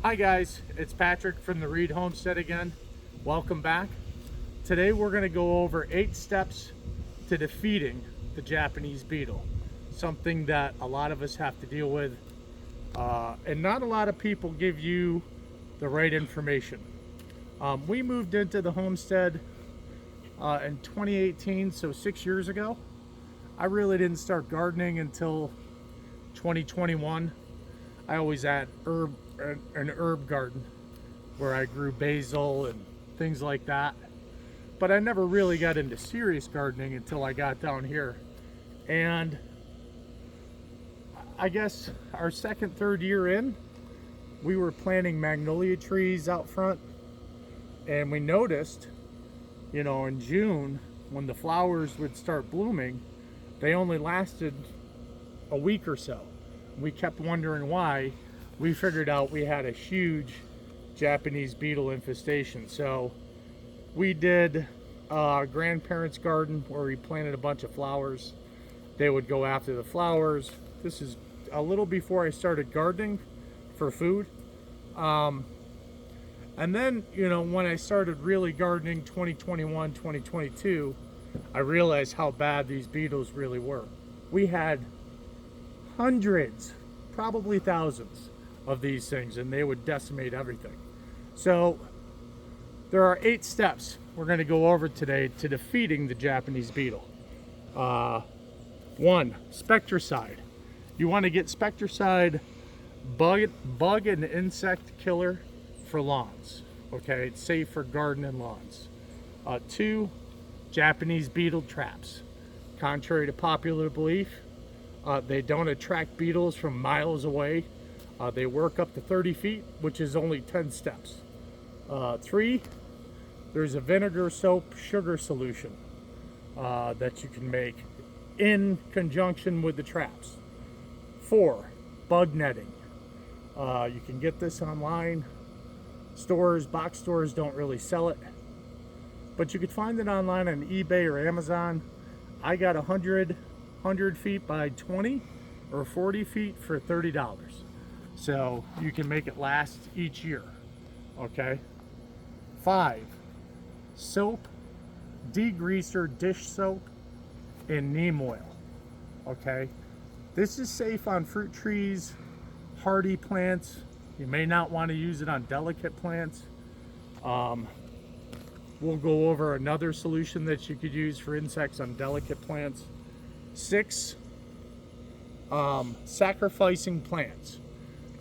Hi guys, it's Patrick from the Reed Homestead again. Welcome back. Today we're going to go over 8 steps to defeating the Japanese beetle. Something that a lot of us have to deal with, and not a lot of people give you the right information. We moved into the homestead in 2018, so 6 years ago. I really didn't start gardening until 2021. I always had an herb garden where I grew basil and things like that. But I never really got into serious gardening until I got down here. And I guess our second, third year in, we were planting magnolia trees out front. And we noticed, in June, when the flowers would start blooming, they only lasted a week or so. We kept wondering why. We figured out we had a huge Japanese beetle infestation. So we did a grandparents' garden where we planted a bunch of flowers. They would go after the flowers. This is a little before I started gardening for food. And then, when I started really gardening 2021, 2022, I realized how bad these beetles really were. We had hundreds, probably thousands of these things, and they would decimate everything. So there are 8 steps we're going to go over today to defeating the Japanese beetle. 1, Spectricide. You want to get Spectricide bug and insect killer for lawns. Okay, it's safe for garden and lawns. 2, Japanese beetle traps. Contrary to popular belief, they don't attract beetles from miles away. They work up to 30 feet, which is only 10 steps. 3, there's a vinegar soap sugar solution that you can make in conjunction with the traps. 4, bug netting. You can get this online. Box stores don't really sell it, but you could find it online on eBay or Amazon. I got 100 feet by 20 or 40 feet for $30. So you can make it last each year. Okay. 5, soap, degreaser dish soap, and neem oil. Okay. This is safe on fruit trees, hardy plants. You may not want to use it on delicate plants. We'll go over another solution that you could use for insects on delicate plants. 6, sacrificing plants.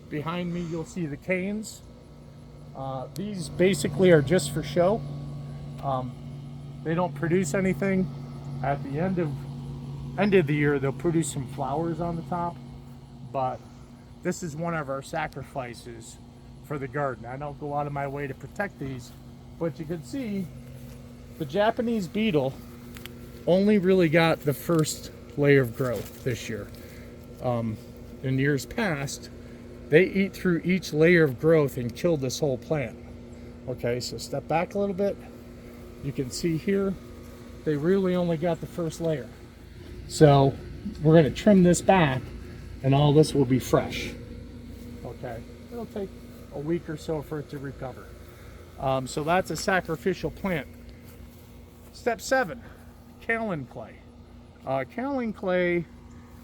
Behind me you'll see the canes. These basically are just for show. They don't produce anything. At the end of the year they'll produce some flowers on the top, but this is one of our sacrifices for the garden. I don't go out of my way to protect these, but you can see the Japanese beetle only really got the first layer of growth this year. In years past, they eat through each layer of growth and kill this whole plant. Okay, so step back a little bit. You can see here, they really only got the first layer. So we're going to trim this back and all this will be fresh. Okay, it'll take a week or so for it to recover. So that's a sacrificial plant. Step 7, Kaolin clay. Kaolin clay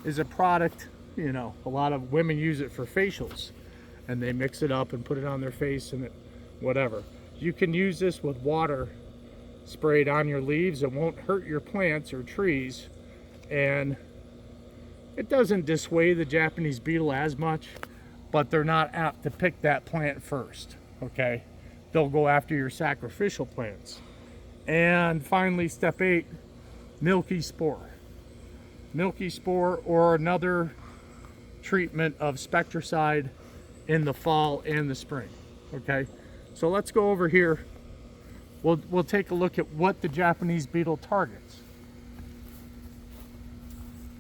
is a product, a lot of women use it for facials, and they mix it up and put it on their face and whatever. You can use this with water sprayed on your leaves. It won't hurt your plants or trees, and it doesn't dissuade the Japanese beetle as much, but they're not apt to pick that plant first. Okay, they'll go after your sacrificial plants. And finally, step 8, Milky spore. Milky spore, or another treatment of Spectricide in the fall and the spring. Okay, so let's go over here. We'll take a look at what the Japanese beetle targets.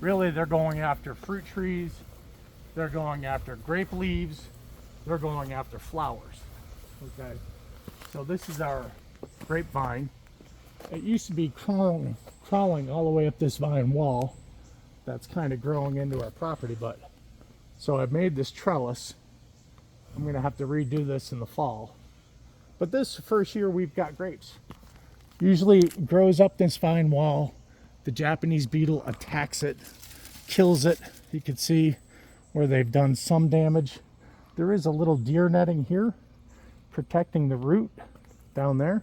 Really, they're going after fruit trees, they're going after grape leaves, they're going after flowers. Okay, so this is our grapevine. It used to be crawling all the way up this vine wall. That's kind of growing into our property, but so I've made this trellis I'm gonna have to redo this in the fall. But this first year we've got grapes. Usually it grows up this vine while the Japanese beetle attacks it, kills it. You can see where they've done some damage. There is a little deer netting here protecting the root down there.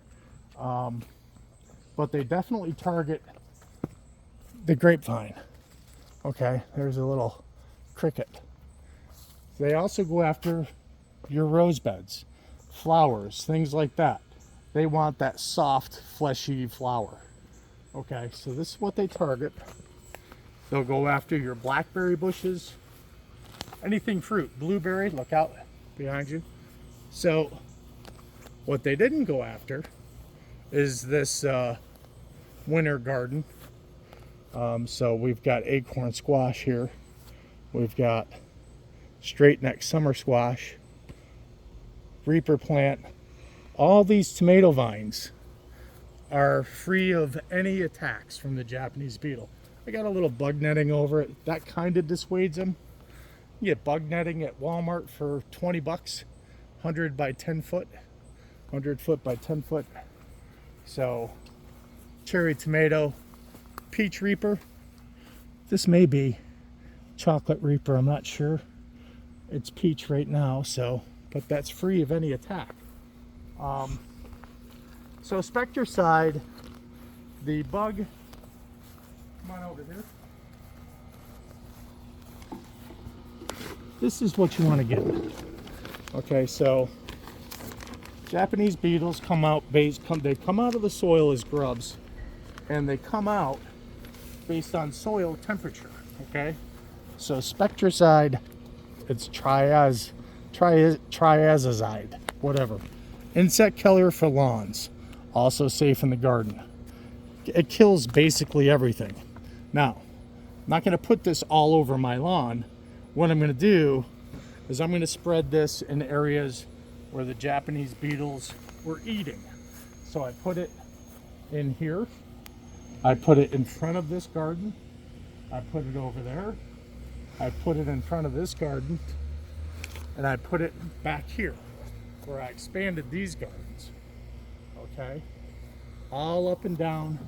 But they definitely target the grapevine. Okay, there's a little cricket. They also go after your rose beds, flowers, things like that. They want that soft, fleshy flower. Okay, so this is what they target. They'll go after your blackberry bushes, anything fruit, blueberry, look out behind you. So what they didn't go after is this winter garden. So we've got acorn squash here. We've got straight neck summer squash, reaper plant. All these tomato vines are free of any attacks from the Japanese beetle. I got a little bug netting over it. That kind of dissuades them. You get bug netting at Walmart for 20 bucks, 100 by 10 foot, 100 foot by 10 foot. So cherry tomato, peach reaper. This may be chocolate reaper, I'm not sure. It's peach right now, so, but that's free of any attack. So Spectricide, the bug, come on over here. This is what you want to get. Okay, so Japanese beetles come out, they come out of the soil as grubs, and they come out based on soil temperature. Okay, so Spectricide, it's Triazicide, whatever. Insect killer for lawns, also safe in the garden. It kills basically everything. Now, I'm not going to put this all over my lawn. What I'm going to do is I'm going to spread this in areas where the Japanese beetles were eating. So I put it in here. I put it in front of this garden. I put it over there. I put it in front of this garden. And I put it back here where I expanded these gardens. Okay? All up and down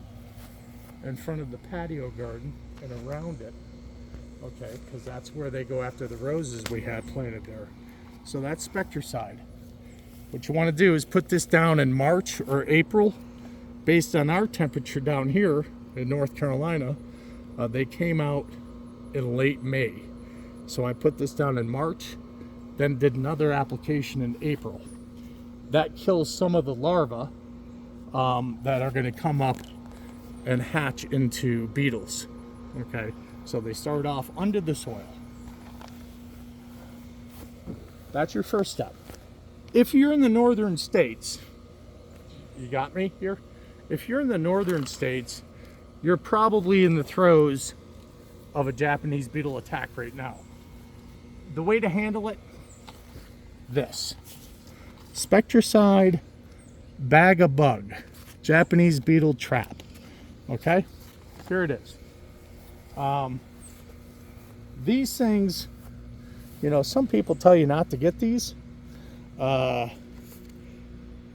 in front of the patio garden and around it. Okay, because that's where they go after the roses we had planted there. So that's Spectricide. What you want to do is put this down in March or April. Based on our temperature down here in North Carolina, they came out in late May. So I put this down in March, then did another application in April. That kills some of the larvae that are going to come up and hatch into beetles. Okay, so they start off under the soil. That's your first step. If you're in the northern states, you got me here? If you're in the northern states, you're probably in the throes of a Japanese beetle attack right now. The way to handle it, this. Spectricide bag a bug, Japanese beetle trap. Okay, here it is. These things, you know, some people tell you not to get these.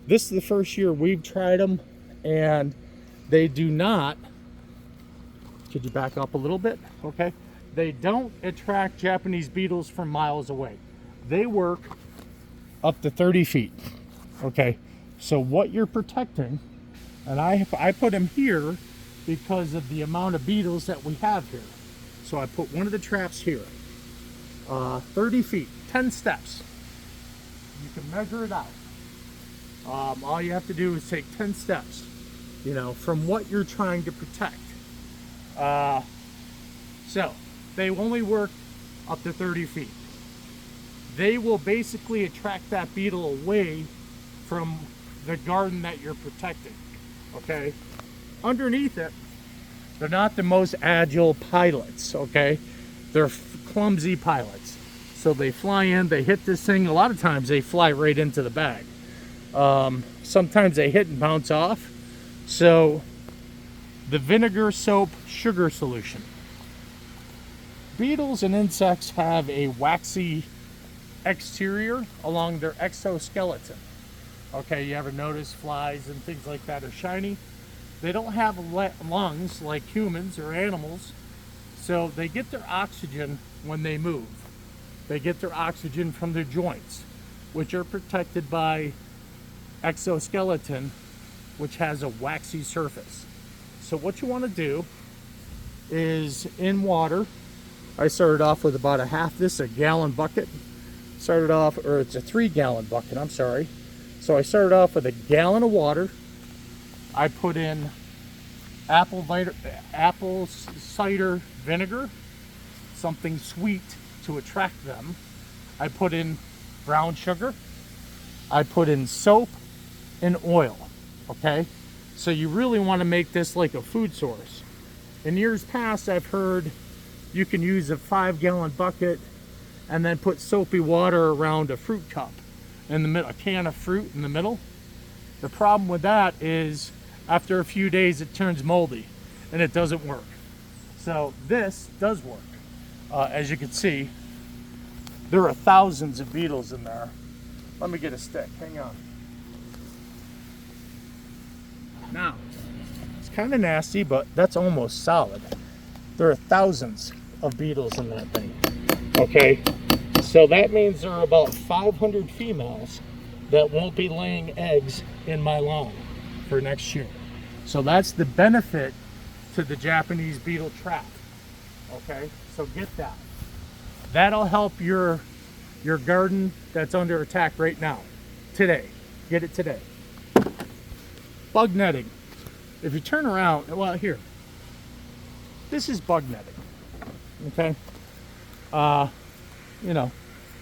This is the first year we've tried them, and they do not, could you back up a little bit? Okay, they don't attract Japanese beetles from miles away. They work up to 30 feet. Okay, so what you're protecting, and I put them here because of the amount of beetles that we have here. So I put one of the traps here, 30 feet, 10 steps. You can measure it out. All you have to do is take 10 steps, you know, from what you're trying to protect. So they only work up to 30 feet. They will basically attract that beetle away from the garden that you're protecting. Okay, underneath it, they're not the most agile pilots. Okay, they're clumsy pilots. So they fly in, they hit this thing. A lot of times they fly right into the bag. Sometimes they hit and bounce off. So the vinegar soap sugar solution. Beetles and insects have a waxy exterior along their exoskeleton. Okay, you ever notice flies and things like that are shiny? They don't have lungs like humans or animals, so they get their oxygen when they move. They get their oxygen from their joints, which are protected by exoskeleton, which has a waxy surface. So what you want to do is, in water, I started off with about this is a gallon bucket. Started off, or it's a 3-gallon bucket, I'm sorry. So I started off with a gallon of water. I put in apple cider vinegar, something sweet to attract them. I put in brown sugar. I put in soap and oil, okay? So you really want to make this like a food source. In years past, I've heard you can use a 5-gallon bucket and then put soapy water around a fruit cup in the middle, a can of fruit in the middle. The problem with that is after a few days it turns moldy and it doesn't work. So this does work. As you can see, there are thousands of beetles in there. Let me get a stick, hang on. Now, it's kind of nasty, but that's almost solid. There are thousands of beetles in that thing, okay? So that means there are about 500 females that won't be laying eggs in my lawn for next year. So that's the benefit to the Japanese beetle trap, okay? So get that. That'll help your garden that's under attack right now, today. Get it today. Bug netting. If you turn around, well, here, this is bug netting, okay? You know,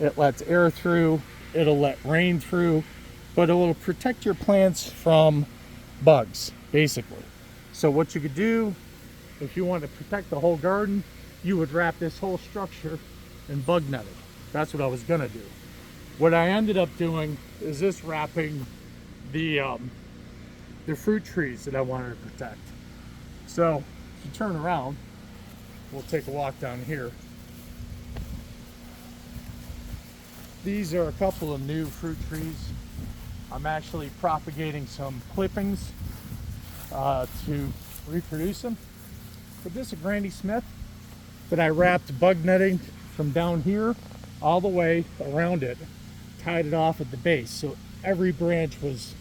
it lets air through, it'll let rain through, but it will protect your plants from bugs, basically. So what you could do, if you want to protect the whole garden, you would wrap this whole structure in bug netting. That's what I was gonna do. What I ended up doing is this wrapping the fruit trees that I wanted to protect. So if you turn around, we'll take a walk down here. These are a couple of new fruit trees. I'm actually propagating some clippings to reproduce them. But this is a Granny Smith that I wrapped bug netting from down here all the way around it, tied it off at the base. So every branch was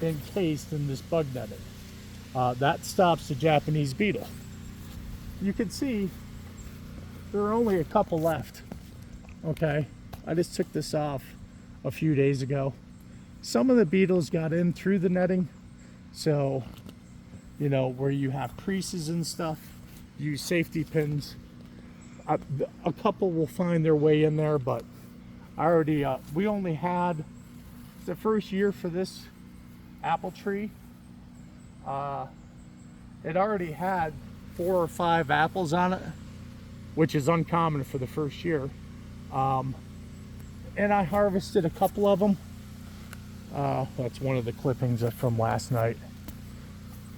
encased in this bug netting. That stops the Japanese beetle. You can see there are only a couple left, okay? I just took this off a few days ago. Some of the beetles got in through the netting, so, you know, where you have creases and stuff, use safety pins. A couple will find their way in there, but I already, we only had, the first year for this apple tree, it already had 4 or 5 apples on it, which is uncommon for the first year. And I harvested a couple of them. That's one of the clippings from last night.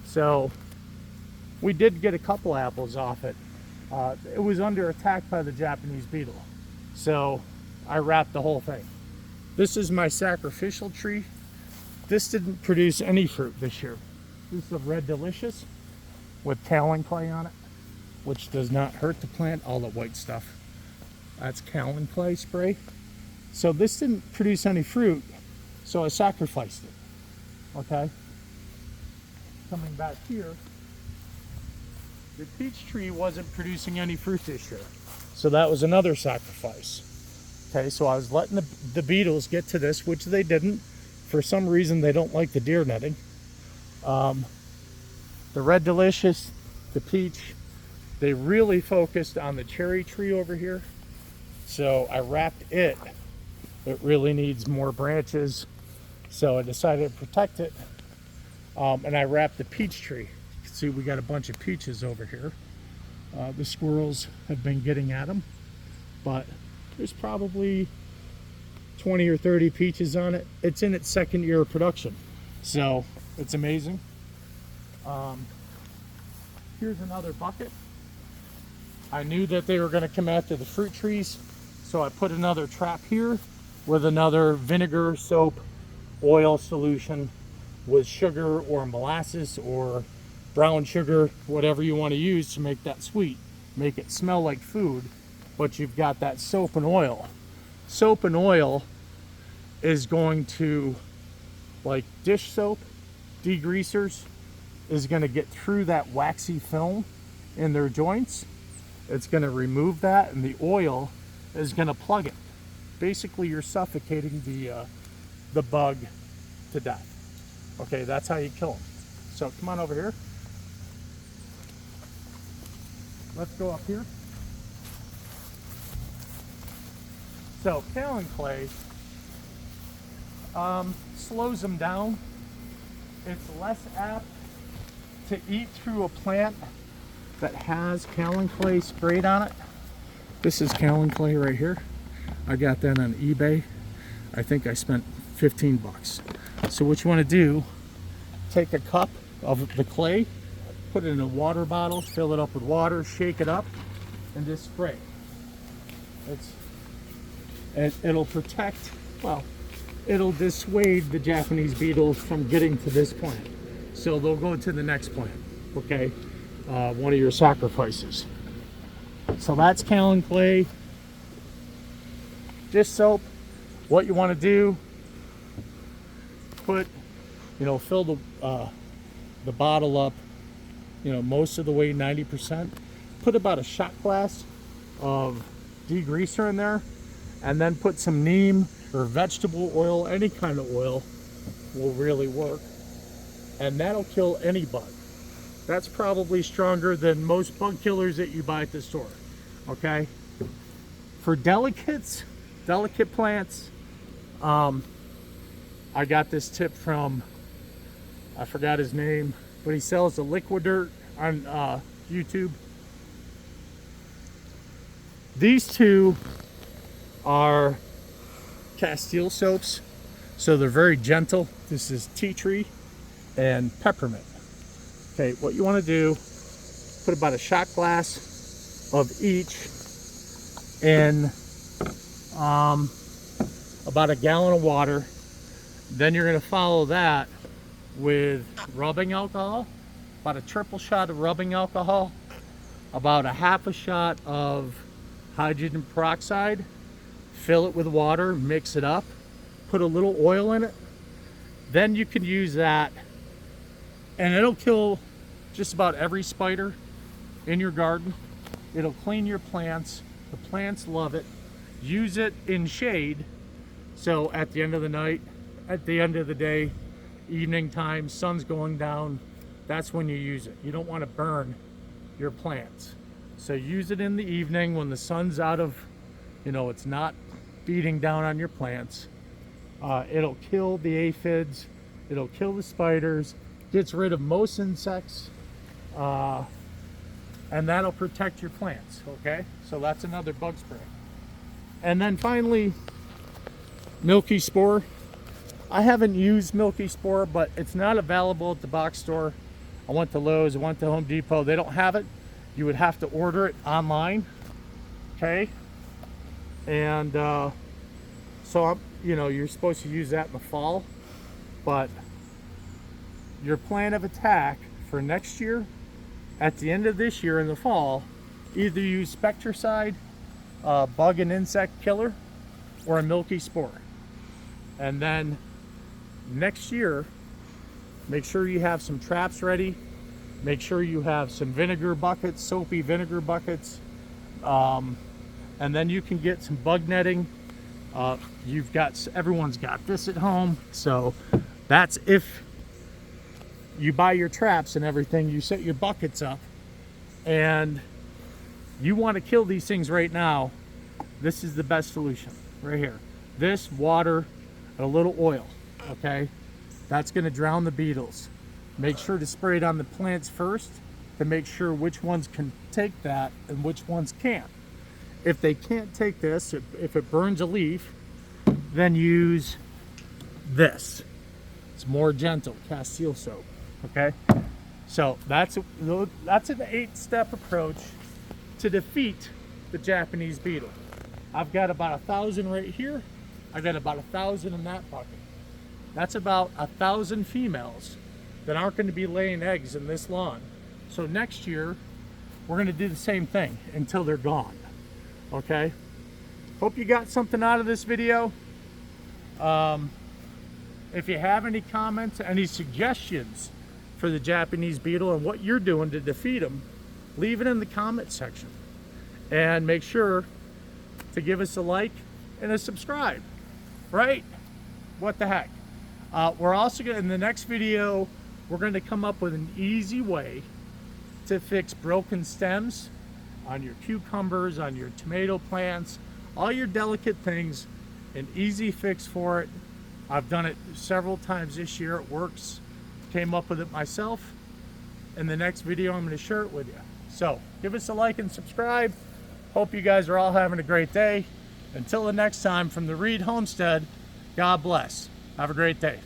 So we did get a couple apples off it. It was under attack by the Japanese beetle. So I wrapped the whole thing. This is my sacrificial tree. This didn't produce any fruit this year. This is a red delicious with Kaolin clay on it, which does not hurt the plant, all the white stuff. That's Kaolin clay spray. So this didn't produce any fruit, so I sacrificed it, okay? Coming back here, the peach tree wasn't producing any fruit this year, so that was another sacrifice. Okay, so I was letting the beetles get to this, which they didn't. For some reason, they don't like the deer netting. The red delicious, the peach, they really focused on the cherry tree over here. So I wrapped it. It really needs more branches. So I decided to protect it. And I wrapped the peach tree. You can see we got a bunch of peaches over here. The squirrels have been getting at them, but there's probably 20 or 30 peaches on it. It's in its 2nd year of production, so it's amazing. Here's another bucket. I knew that they were going to come after the fruit trees, So I put another trap here with another vinegar, soap, oil solution with sugar or molasses or brown sugar, whatever you want to use to make that sweet. Make it smell like food, but you've got that soap and oil. Soap and oil is going to, like dish soap, degreasers, is going to get through that waxy film in their joints. It's going to remove that, and the oil is going to plug it. Basically, you're suffocating the bug to death. Okay, that's how you kill them. So come on over here. Let's go up here. So kaolin clay slows them down. It's less apt to eat through a plant that has kaolin clay sprayed on it. This is kaolin clay right here. I got that on eBay. I think I spent 15 bucks. So what you want to do, take a cup of the clay, put it in a water bottle, fill it up with water, shake it up, and just spray. It'll protect, well, it'll dissuade the Japanese beetles from getting to this plant. So they'll go to the next plant, okay? One of your sacrifices. So that's kaolin clay. Dish soap. What you want to do, put, fill the bottle up, most of the way, 90%. Put about a shot glass of degreaser in there, and then put some neem or vegetable oil, any kind of oil will really work. And that'll kill any bug. That's probably stronger than most bug killers that you buy at the store, okay? For delicate plants, I got this tip from, I forgot his name, but he sells the liquid dirt on YouTube. These two are Castille soaps, so they're very gentle. This is tea tree and peppermint. Okay, what you want to do, put about a shot glass of each in about a gallon of water. Then you're going to follow that with rubbing alcohol, about a triple shot of rubbing alcohol, about a half a shot of hydrogen peroxide, fill it with water, mix it up, put a little oil in it. Then you can use that, and it'll kill just about every spider in your garden. It'll clean your plants. The plants love it. Use it in shade. So at the end of the night, at the end of the day, evening time, sun's going down, that's when you use it. You don't want to burn your plants. So use it in the evening when the sun's out of, it's not beating down on your plants. It'll kill the aphids, it'll kill the spiders, gets rid of most insects, and that'll protect your plants, okay? So that's another bug spray. And then finally, Milky spore. I haven't used Milky spore, but it's not available at the box store. I went to Lowe's, I went to Home Depot, they don't have it. You would have to order it online, okay? And so you're supposed to use that in the fall, but your plan of attack for next year, at the end of this year in the fall, either use Spectricide, bug and insect killer, or a Milky spore. And then next year, make sure you have some traps ready. Make sure you have some vinegar buckets, soapy vinegar buckets, and then you can get some bug netting. Everyone's got this at home, so that's if you buy your traps and everything, you set your buckets up, and you want to kill these things right now. This is the best solution right here. This, water, and a little oil, okay? That's going to drown the beetles. Make sure to spray it on the plants first to make sure which ones can take that and which ones can't. If they can't take this, if it burns a leaf, then use this. It's more gentle, Castille soap, okay? So that's an 8-step approach to defeat the Japanese beetle. I've got about 1,000 right here. I got about 1,000 in that bucket. That's about 1,000 females that aren't going to be laying eggs in this lawn. So next year, we're going to do the same thing until they're gone. Okay? Hope you got something out of this video. If you have any comments, any suggestions for the Japanese beetle and what you're doing to defeat them, leave it in the comment section. And make sure to give us a like and a subscribe, right? What the heck? We're also going to, in the next video, we're going to come up with an easy way to fix broken stems on your cucumbers, on your tomato plants, all your delicate things, an easy fix for it. I've done it several times this year. It works. Came up with it myself. In the next video, I'm going to share it with you. So give us a like and subscribe. Hope you guys are all having a great day. Until the next time, from the Reed Homestead, God bless. Have a great day.